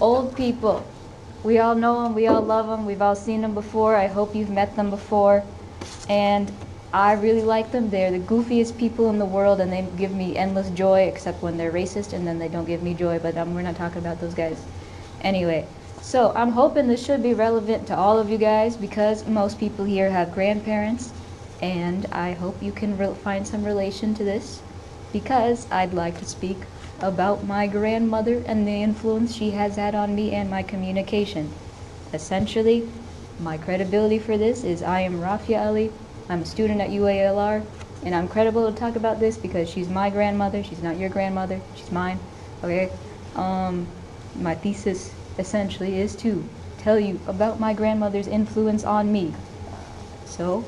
Old people. We all know them, we all love them, we've all seen them before. I hope you've met them before. And I really like them. They're the goofiest people in the world, and they give me endless joy, except when they're racist, and then they don't give me joy, but we're not talking about those guys. Anyway, so I'm hoping this should be relevant to all of you guys, because most people here have grandparents, and I hope you can find some relation to this, because I'd like to speak about my grandmother and the influence she has had on me and my communication. Essentially, my credibility for this is I am Raafia Ali. I'm a student at UALR, and I'm credible to talk about this because she's my grandmother. She's not your grandmother. She's mine. Okay? My thesis essentially is to tell you about my grandmother's influence on me. So,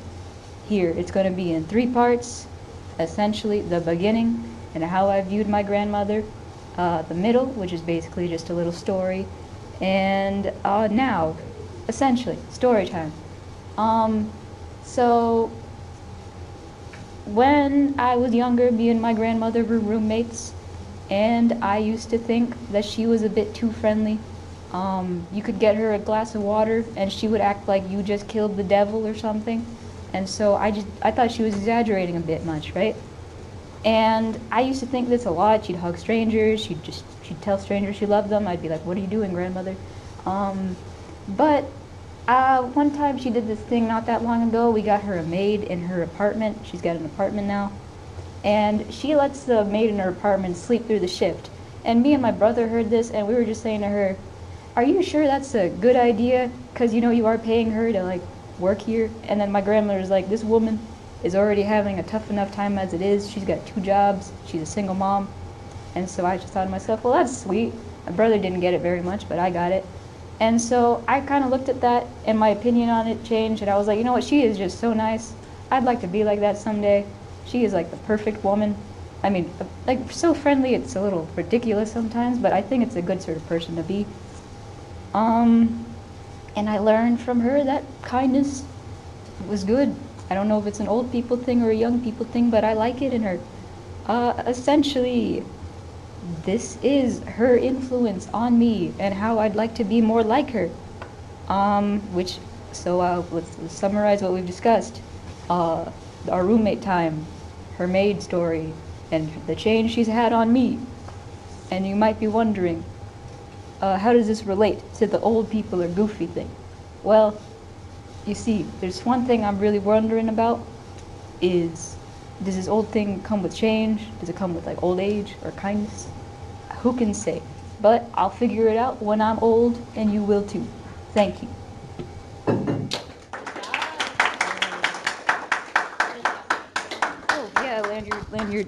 here it's going to be in 3 parts. Essentially, the beginning and how I viewed my grandmother, the middle, which is basically just a little story, and now, essentially, story time. So, when I was younger, me and my grandmother were roommates, and I used to think that she was a bit too friendly. You could get her a glass of water, and she would act like you just killed the devil or something. And so I thought she was exaggerating a bit much, right? And I used to think this a lot. She'd hug strangers. She'd tell strangers she loved them. I'd be like, "What are you doing, grandmother?" But one time she did this thing not that long ago. We got her a maid in her apartment. She's got an apartment now. And she lets the maid in her apartment sleep through the shift. And me and my brother heard this, and we were just saying to her, "Are you sure that's a good idea? Because you are paying her to like work here." And then my grandmother was like, "This woman is already having a tough enough time as it is. She's got 2 jobs. She's a single mom." And so I just thought to myself, well, that's sweet. My brother didn't get it very much, but I got it. And so I kind of looked at that, and my opinion on it changed, and I was like, you know what, she is just so nice. I'd like to be like that someday. She is like the perfect woman. I mean, like, so friendly, it's a little ridiculous sometimes, but I think it's a good sort of person to be. And I learned from her that kindness was good. I don't know if it's an old people thing or a young people thing, but I like it in her. Essentially, this is her influence on me and how I'd like to be more like her. Let's summarize what we've discussed. Our roommate time, her maid story, and the change she's had on me. And you might be wondering, how does this relate to the old people or goofy thing? Well, you see, there's one thing I'm really wondering about is, does this old thing come with change? Does it come with like old age or kindness? Who can say? But I'll figure it out when I'm old, and you will too. Thank you. Oh yeah, lanyard.